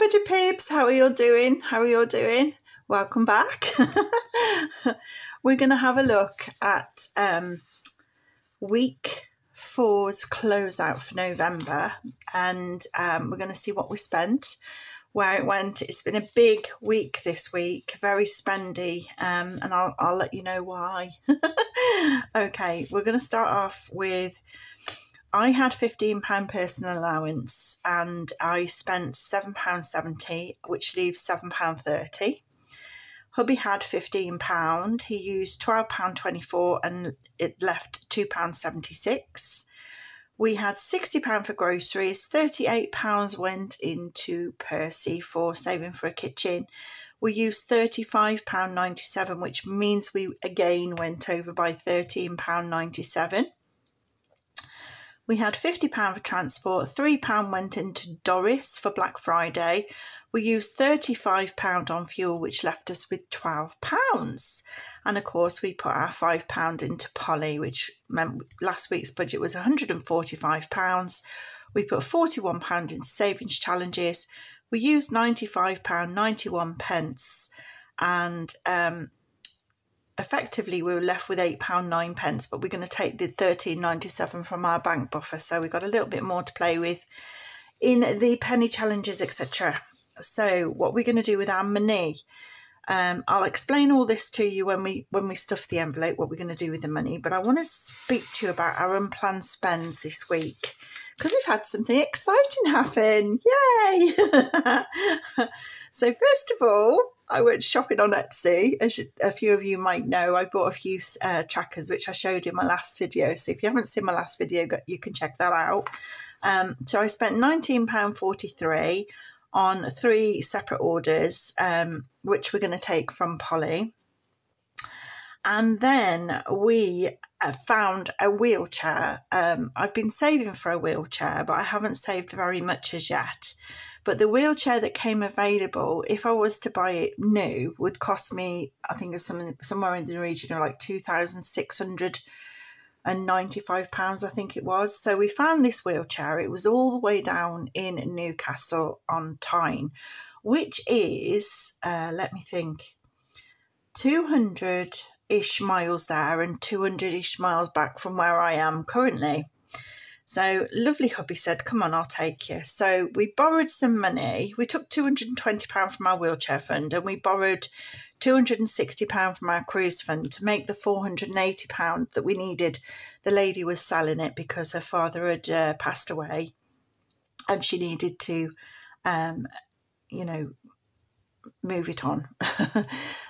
budget peeps, how are you all doing? Welcome back. We're going to have a look at week 4's closeout for November, and we're going to see what we spent, where it went. It's been a big week this week, very spendy, and I'll let you know why. Okay, we're going to start off with, I had £15 personal allowance and I spent £7.70, which leaves £7.30. Hubby had £15. He used £12.24 and it left £2.76. We had £60 for groceries. £38 went into Percy for saving for a kitchen. We used £35.97, which means we again went over by £13.97. We had £50 for transport, £3 went into Doris for Black Friday. We used £35 on fuel, which left us with £12. And of course, we put our £5 into Polly, which meant last week's budget was £145. We put £41 into savings challenges. We used £95.91, and effectively we were left with £8.09, but we're going to take the £13.97 from our bank buffer, so we've got a little bit more to play with in the penny challenges, etc. So what we're going to do with our money, I'll explain all this to you when we stuff the envelope, what we're going to do with the money, but I want to speak to you about our unplanned spends this week, because we've had something exciting happen. Yay! So first of all, I went shopping on Etsy. As a few of you might know, I bought a few trackers, which I showed in my last video. So if you haven't seen my last video, you can check that out. So I spent £19.43 on 3 separate orders, which we're going to take from Polly. And then we found a wheelchair. I've been saving for a wheelchair, but I haven't saved very much as yet. But the wheelchair that came available, if I was to buy it new, would cost me, I think, of somewhere in the region of like £2,695, I think it was. So we found this wheelchair. It was all the way down in Newcastle on Tyne, which is, let me think, 200-ish miles there and 200-ish miles back from where I am currently. So lovely hubby said, come on, I'll take you. So we borrowed some money. We took £220 from our wheelchair fund, and we borrowed £260 from our cruise fund to make the £480 that we needed. The lady was selling it because her father had passed away, and she needed to, move it on.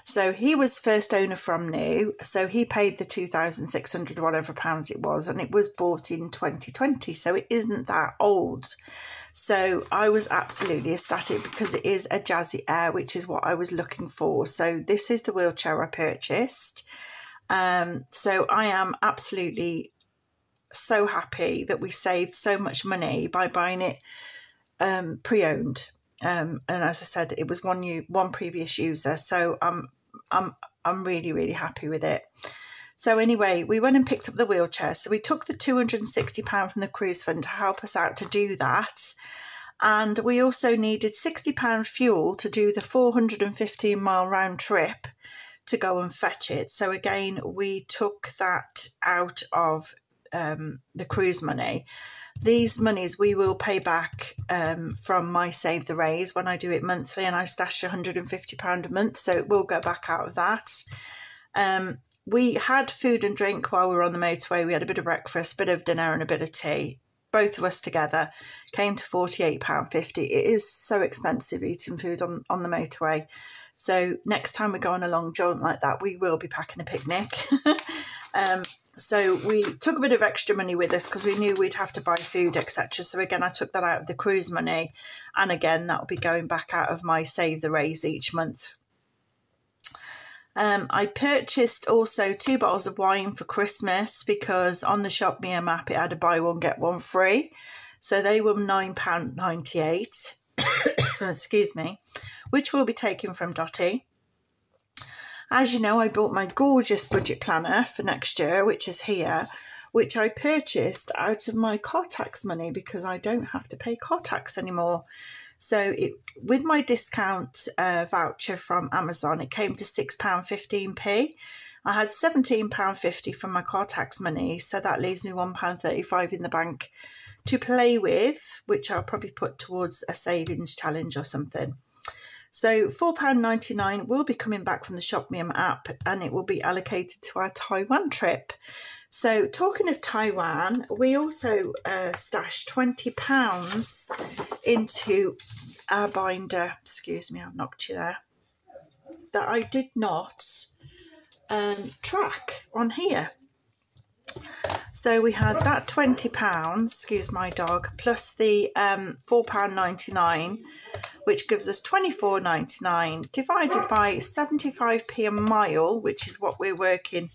So he was first owner from new, so he paid the 2,600 whatever pounds it was, and it was bought in 2020, so it isn't that old. So I was absolutely ecstatic because it is a Jazzy Air, which is what I was looking for. So this is the wheelchair I purchased. So I am absolutely so happy that we saved so much money by buying it pre-owned. And as I said, it was one previous user, so I'm really, really happy with it. So anyway, we went and picked up the wheelchair. So we took the £260 from the cruise fund to help us out to do that, and we also needed £60 fuel to do the 415-mile round trip to go and fetch it. So again, we took that out of the cruise money. These monies we will pay back from my Save the Raise when I do it monthly, and I stash £150 a month, so it will go back out of that. We had food and drink while we were on the motorway. We had a bit of breakfast, a bit of dinner and a bit of tea. Both of us together came to £48.50. It is so expensive eating food on the motorway. So next time we go on a long jaunt like that, we will be packing a picnic. So we took a bit of extra money with us because we knew we'd have to buy food, etc. So again, I took that out of the cruise money. And again, that will be going back out of my Save the Raise each month. I purchased also 2 bottles of wine for Christmas because on the Shop Me map, it had a buy one, get one free. So they were £9.98, excuse me, which we'll be taking from Dottie. As you know, I bought my gorgeous budget planner for next year, which is here, which I purchased out of my car tax money because I don't have to pay car tax anymore. So with my discount voucher from Amazon, it came to £6.15p. I had £17.50 from my car tax money, so that leaves me £1.35 in the bank to play with, which I'll probably put towards a savings challenge or something. So £4.99 will be coming back from the ShopMeum app, and it will be allocated to our Taiwan trip. So talking of Taiwan, we also stashed £20 into our binder. Excuse me, I've knocked you there. That I did not track on here. So we had that £20, excuse my dog, plus the £4.99, which gives us £24.99 divided by 75p a mile, which is what we're working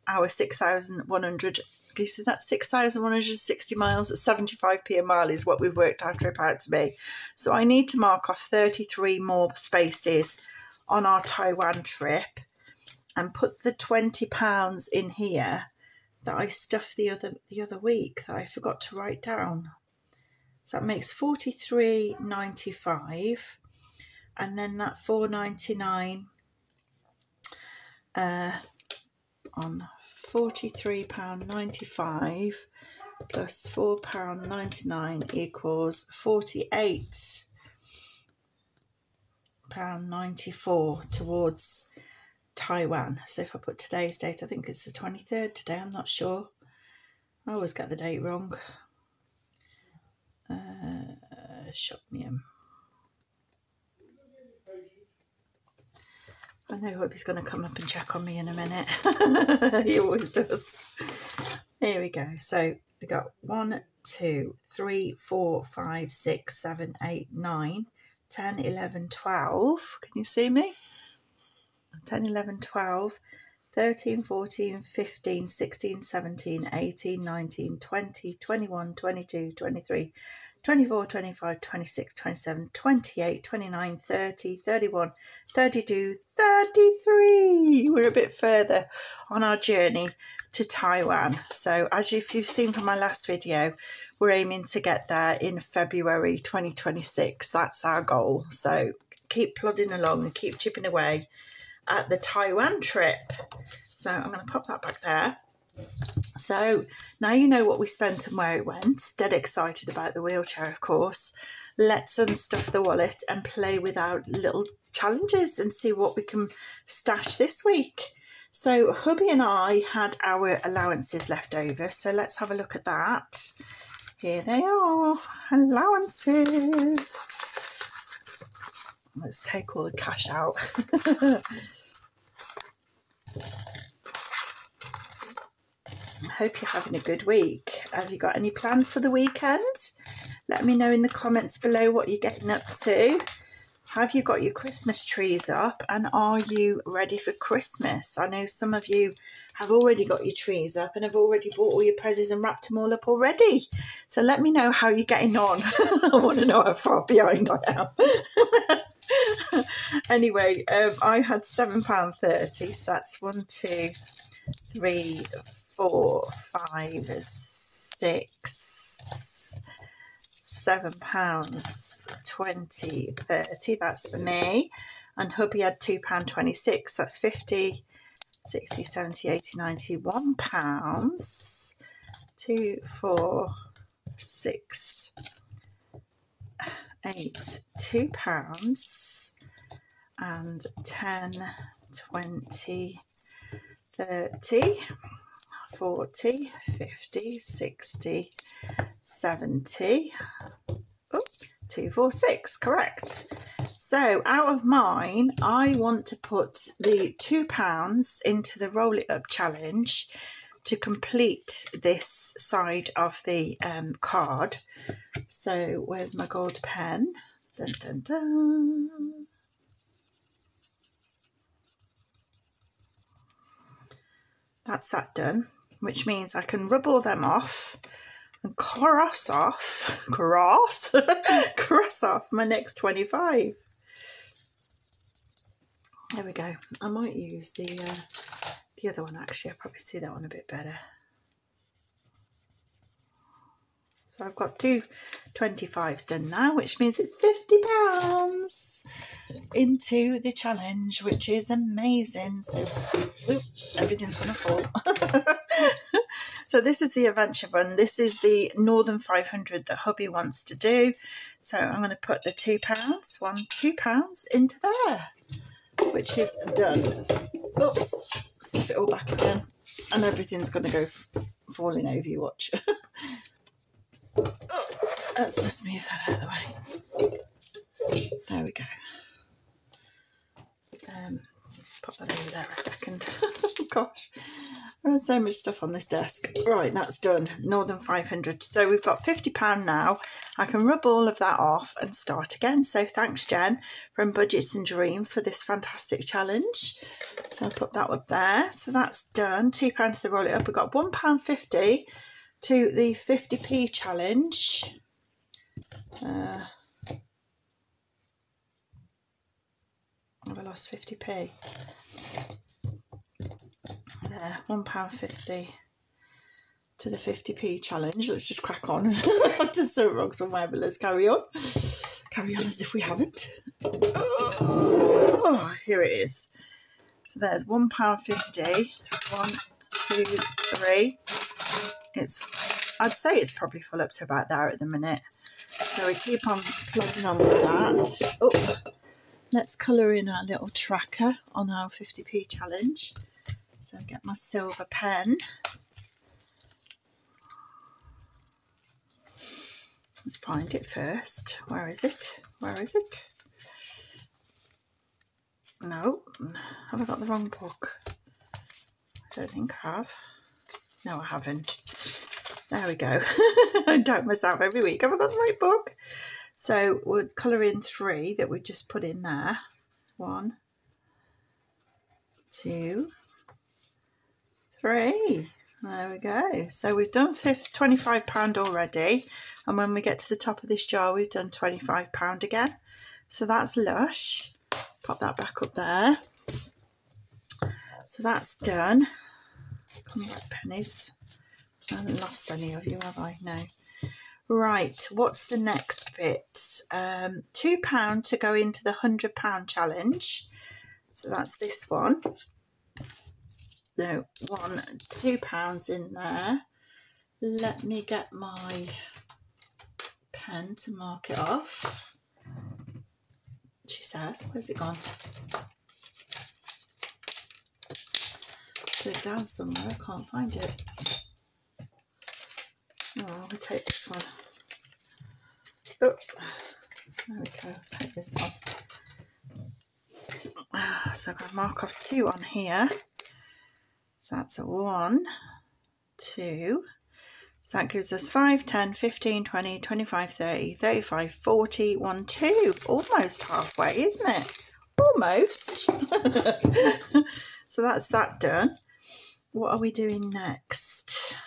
our 6,100. You see that's 6,160 miles at 75p a mile is what we've worked our trip out to be. So I need to mark off 33 more spaces on our Taiwan trip and put the £20 in here that I stuffed the other week that I forgot to write down. So that makes $43.95, and then that $4.99 on £43.95 plus £4.99 equals £48.94 towards Taiwan. So if I put today's date, I think it's the 23rd today, I'm not sure. I always get the date wrong. ShopMeum. I know Hubby's going to come up and check on me in a minute. He always does. Here we go. So we got 1, 2, 3, 4, 5, 6, 7, 8, 9, 10, 11, 12. Can you see me? 10, 11, 12, 13, 14, 15, 16, 17, 18, 19, 20, 21, 22, 23, 24, 25, 26, 27, 28, 29, 30, 31, 32, 33. We're a bit further on our journey to Taiwan. So as if you've seen from my last video, we're aiming to get there in February 2026. That's our goal. So keep plodding along and keep chipping away at the Taiwan trip. So I'm going to pop that back there. So now you know what we spent and where it went. Dead excited about the wheelchair, of course. Let's unstuff the wallet and play with our little challenges and see what we can stash this week. So hubby and I had our allowances left over, so let's have a look at that. Here they are, allowances. Let's take all the cash out. I hope you're having a good week. Have you got any plans for the weekend? Let me know in the comments below what you're getting up to. Have you got your Christmas trees up, and are you ready for Christmas? I know some of you have already got your trees up and have already bought all your presents and wrapped them all up already. So let me know how you're getting on. I want to know how far behind I am. Anyway, I had £7.30, so that's 1, 2, 3, 4, 5, 6, £7.20, 30, that's for me. And hubby had £2.26, that's 50, 60, 70, 80, 90, £1. 2, 4, 6, 8, £2. And 10, 20, 30, 40, 50, 60, 70, oh, 2, 4, 6, correct. So out of mine, I want to put the £2 into the Roll It Up challenge to complete this side of the card. So where's my gold pen? Dun, dun, dun. That's that done, which means I can rub all them off and cross off my next 25. There we go. I might use the other one actually. I'll probably see that one a bit better. So I've got 2 25s done now, which means it's £50 into the challenge, which is amazing. So everything's going to fall. So this is the adventure run. This is the Northern 500 that hubby wants to do. So I'm going to put the £2, £2 into there, which is done. Oops, stuff it all back again. And everything's going to go falling over, you watch. Oh, let's just move that out of the way. There we go. Pop that over there a second. Gosh, there's so much stuff on this desk. Right, that's done. Northern 500. So we've got £50 now. I can rub all of that off and start again. So thanks, Jen, from Budgets and Dreams for this fantastic challenge. So I'll put that up there. So that's done. £2 to roll it up. We've got £1.50 to the 50p challenge. Have I lost 50p? There, £1.50 to the 50p challenge. Let's just crack on. I've done so wrong somewhere, but let's carry on. Carry on as if we haven't. Oh, here it is. So there's £1.50. 1, 2, 3. I'd say it's probably full up to about there at the minute. So we keep on plugging on with that. Oh, let's colour in our little tracker on our 50p challenge. So get my silver pen. Let's find it first. Where is it? Where is it? No, have I got the wrong book? I don't think I have. No, I haven't. There we go. I doubt myself every week. Have I got the right book? So we'll colour in 3 that we just put in there. 1, 2, 3. There we go. So we've done £25 already. And when we get to the top of this jar, we've done £25 again. So that's lush. Pop that back up there. So that's done. Come back, pennies. I haven't lost any of you, have I? No. Right, what's the next bit? £2 to go into the £100 challenge. So that's this one. No, £2 in there. Let me get my pen to mark it off. She says, where's it gone? Put it down somewhere, I can't find it. Oh, we'll take this one. Oh, there we go, take this one. So I'm going to mark off 2 on here. So that's a 1, 2. So that gives us 5, 10, 15, 20, 25, 30, 35, 40, 1, 2. Almost halfway, isn't it? Almost. So that's that done. What are we doing next?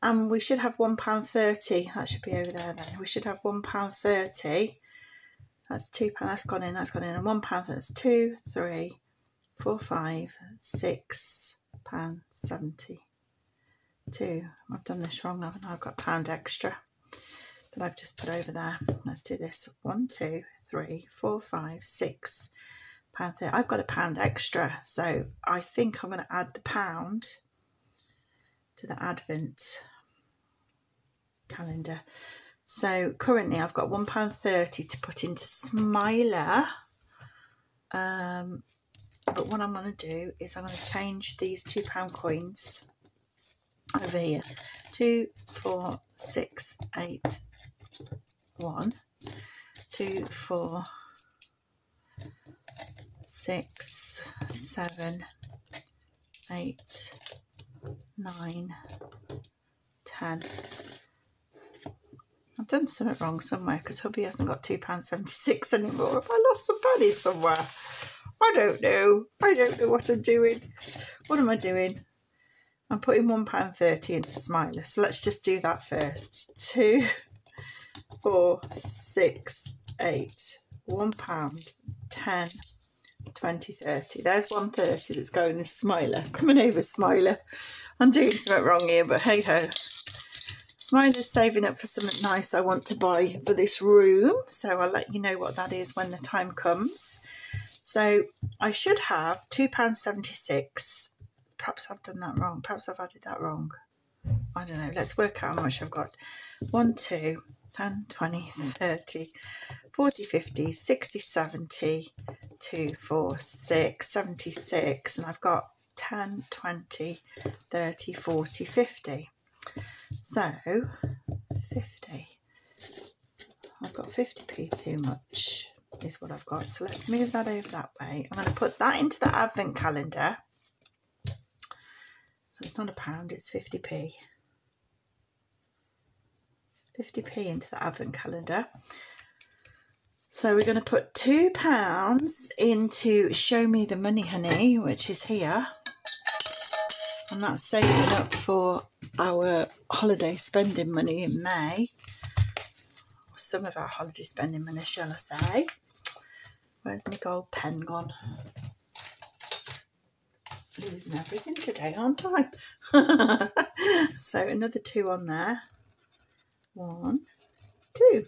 We should have £1.30. That should be over there then. We should have £1.30. That's £2. That's gone in. That's gone in. And £1. That's 2, 3, 4, 5, £6.70. 2. I've done this wrong, haven't I? I've got £1 extra that I've just put over there. Let's do this. 1, 2, 3, 4, 5, £6.30. I've got £1 extra, so I think I'm going to add the £1 to the Advent calendar. So currently I've got £1.30 to put into Smiler. But what I'm going to do is I'm going to change these £2 coins over here. 2, 4, 6, 8, 1, 2, 4, 6, 7, 8, 9, 10. I've done something wrong somewhere because hubby hasn't got £2.76 anymore. Have I lost some pennies somewhere? I don't know. I don't know what I'm doing. What am I doing? I'm putting £1.30 into Smiler. So let's just do that first. 2, 4, 6, 8, £1, 10, 20, 30. There's £1.30 that's going to Smiler. Coming over, Smiler. I'm doing something wrong here, but hey ho. Smiler's saving up for something nice I want to buy for this room, so I'll let you know what that is when the time comes. So I should have £2.76. Perhaps I've done that wrong. Perhaps I've added that wrong. I don't know. Let's work out how much I've got. 1, 2, 10, 20, 30, 40, 50, 60, 70, 2, 4, 6, 76. And I've got 10, 20, 30, 40, 50. So 50. I've got 50p too much is what I've got. So let's move that over that way. I'm going to put that into the advent calendar. So it's not £1, it's 50p. 50p into the advent calendar. So we're going to put £2 into Show Me the Money, Honey, which is here. And that's saving up for our holiday spending money in May. Or some of our holiday spending money, shall I say. Where's my gold pen gone? Losing everything today, aren't I? So another 2 on there. 1, 2.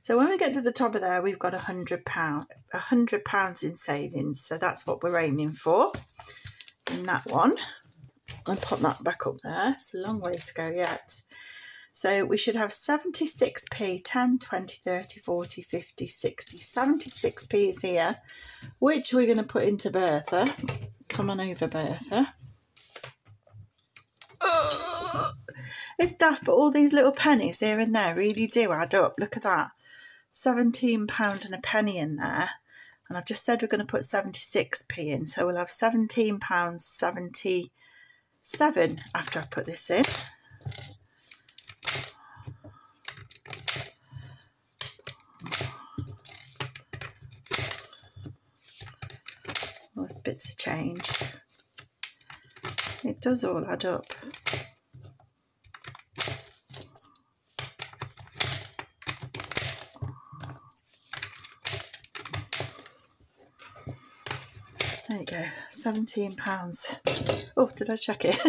So when we get to the top of there, we've got £100. £100 in savings. So that's what we're aiming for in that one. I'll pop that back up there. It's a long way to go yet. So we should have 76p, 10, 20, 30, 40, 50, 60, 76p is here, which we're going to put into Bertha. Come on over, Bertha. It's daft, but all these little pennies here and there really do add up. Look at that. £17 and a penny in there. And I've just said we're going to put 76p in. So we'll have £17.77 after I put this in. Those bits of change. It does all add up. There you go, £17. Oh, did I check it?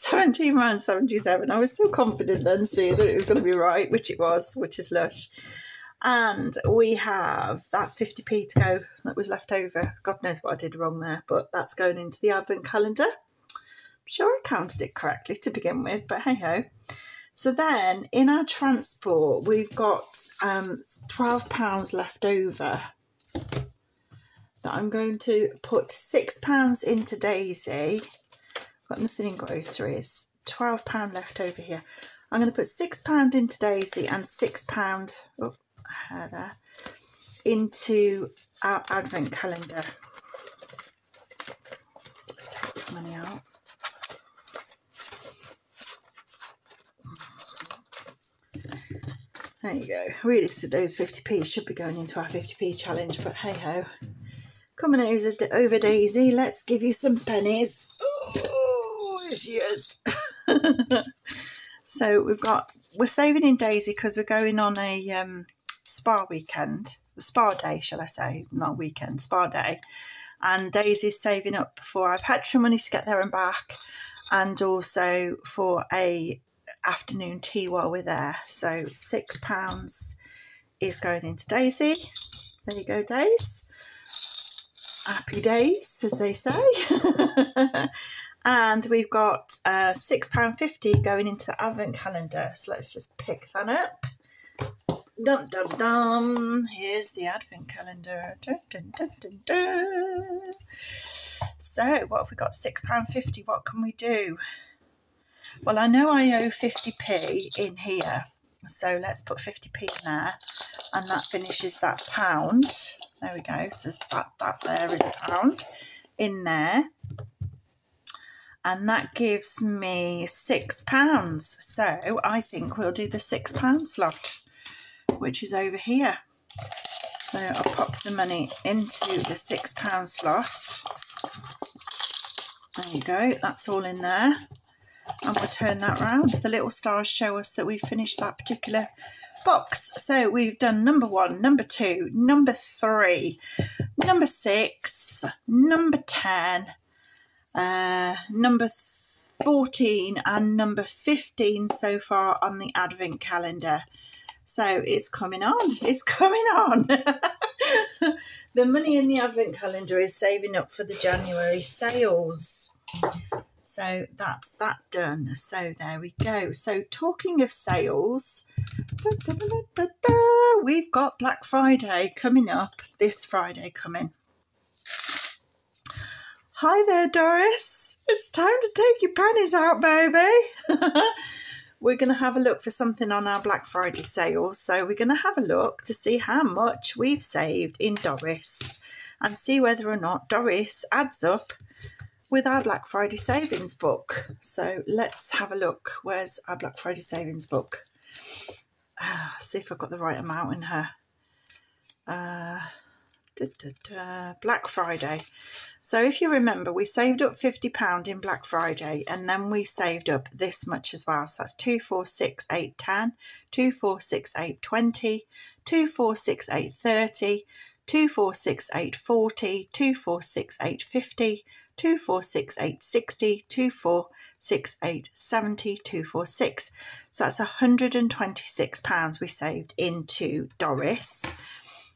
£17.77. I was so confident then, see, that it was going to be right, which it was, which is lush. And we have that 50p to go that was left over. God knows what I did wrong there, but that's going into the advent calendar. I'm sure I counted it correctly to begin with, but hey-ho. So then in our transport, we've got £12 left over. That I'm going to put £6 into Daisy. Got nothing in groceries. £12 left over here. I'm going to put £6 into Daisy and £6, oh, hair there, into our advent calendar. Let's take this money out. There you go. Really, so those 50p should be going into our 50p challenge, but hey ho. Coming over, Daisy, let's give you some pennies. Oh, here she is. So we're saving in Daisy because we're going on a spa weekend, a spa day, shall I say, not weekend, spa day. And Daisy's saving up for our petrol money to get there and back, and also for a afternoon tea while we're there. So £6 is going into Daisy. There you go, Daisy. Happy days, as they say. And we've got £6.50 going into the advent calendar. So let's just pick that up. Dum dum dum. Here's the advent calendar. Dun, dun, dun, dun, dun. So what have we got? £6.50. What can we do? Well, I know I owe 50p in here. So let's put 50p in there. And that finishes that £1. There we go. So that there is £1 in there. And that gives me £6. So I think we'll do the £6 slot, which is over here. So I'll pop the money into the £6 slot. There you go. That's all in there. And we'll turn that round. The little stars show us that we've finished that particular box. So we've done number 1, number 2, number 3, number 6, number 10, number 14 and number 15 so far on the advent calendar. So it's coming on. It's coming on. The money in the advent calendar is saving up for the January sales. So that's that done. So there we go. So talking of sales, we've got Black Friday coming up. This Friday coming. Hi there, Doris. It's time to take your pennies out, baby. We're going to have a look for something on our Black Friday sale. So we're going to have a look to see how much we've saved in Doris and see whether or not Doris adds up with our Black Friday savings book. So let's have a look. Where's our Black Friday savings book? See if I've got the right amount in her. Black Friday. So if you remember, we saved up £50 in Black Friday, and then we saved up this much as well. So that's 2, 4, 6, 8, 10, 2, 4, 6, 8, 20, 2, 4, 6, 8, 30, 2, 4, 6, 8, 40, 2, 4, 6, 8, 50, 2, 4, 6, 8, 60, 2, 4, 6, 8, 70, 2, 4, 6. So that's £126 we saved into Doris.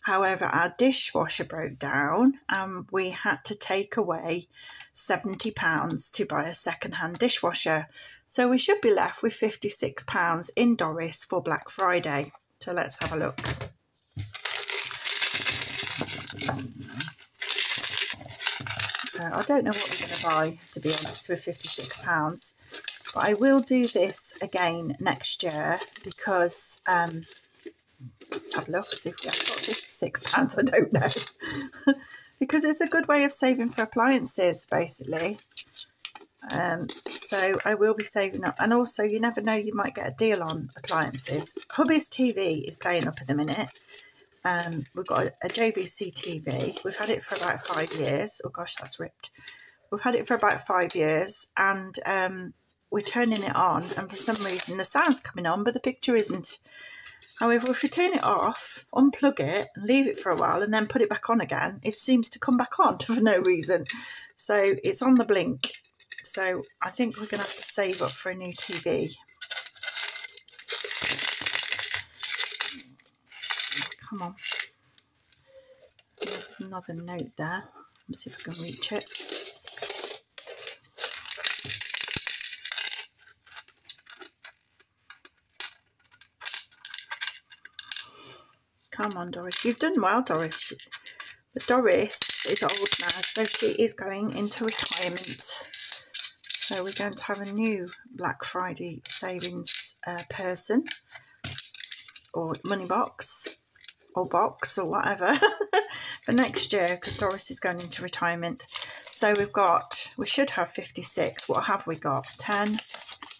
However, our dishwasher broke down and we had to take away £70 to buy a second-hand dishwasher. So we should be left with £56 in Doris for Black Friday. So let's have a look. So I don't know what we're going to buy, to be honest, with £56. But I will do this again next year because... let's have a look, see if we have got £56, I don't know. Because it's a good way of saving for appliances, basically. So I will be saving up. And also, you never know, you might get a deal on appliances. Hubby's TV is playing up at the minute. We've got a JVC TV. We've had it for about 5 years. Oh gosh, that's ripped. We've had it for about 5 years. And we're turning it on. And for some reason, the sound's coming on, but the picture isn't. However, if we turn it off, unplug it and leave it for a while and then put it back on again, it seems to come back on for no reason. So it's on the blink. So I think we're going to have to save up for a new TV. Come on. Another note there. Let's see if I can reach it. Come on, Doris. You've done well, Doris. But Doris is old now, so she is going into retirement. So we're going to have a new Black Friday savings person or money box or whatever for next year, because Doris is going into retirement. So we should have 56. What have we got? 10,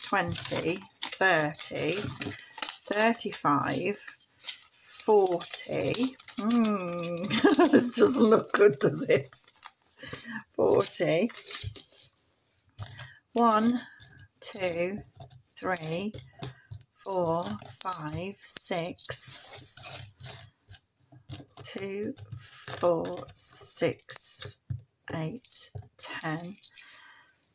20, 30, 35, 40. This doesn't look good, does it? 40. 1, 2, 3, 4, 5, 6. 2, 4, 6, 8, 10.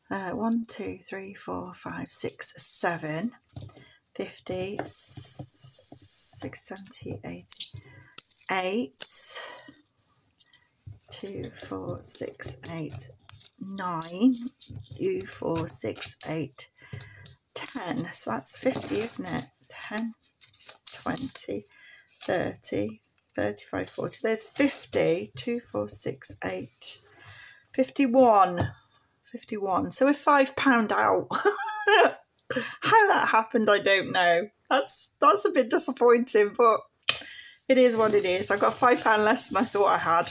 1, 2, 3, 4, 5, 6, 7. 50, 6, 70, 80, 8, 2, 4, 6, 8, 9, 2, 4, 6, 8, 10. So that's 50, isn't it? 10, 20, 30, 35, 40. There's 50, 2, 4, 6, 8, 51. 51. So we're £5 out. How that happened, I don't know. That's a bit disappointing, but it is what it is. I got £5 less than I thought I had.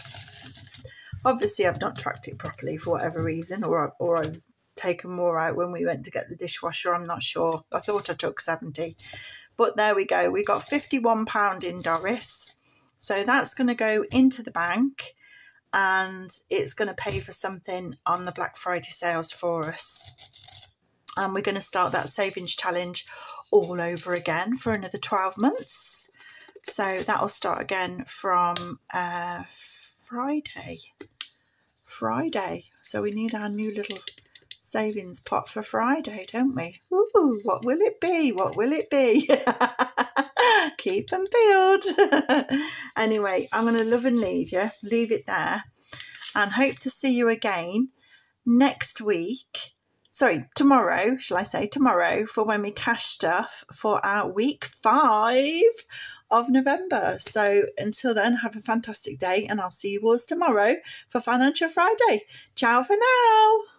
Obviously, I've not tracked it properly for whatever reason, or I've taken more out when we went to get the dishwasher. I'm not sure. I thought I took 70. But there we go. We got £51 in Doris. So that's going to go into the bank, and it's going to pay for something on the Black Friday sales for us. And we're going to start that savings challenge all over again for another 12 months. So that'll start again from Friday. So we need our new little savings pot for Friday, don't we? Ooh, what will it be? What will it be? Keep and build. Anyway, I'm going to love and leave it there, and hope to see you again next week. Sorry, tomorrow, shall I say tomorrow, for when we cash stuff for our week 5 of November. So until then, have a fantastic day, and I'll see you all tomorrow for Financial Friday. Ciao for now.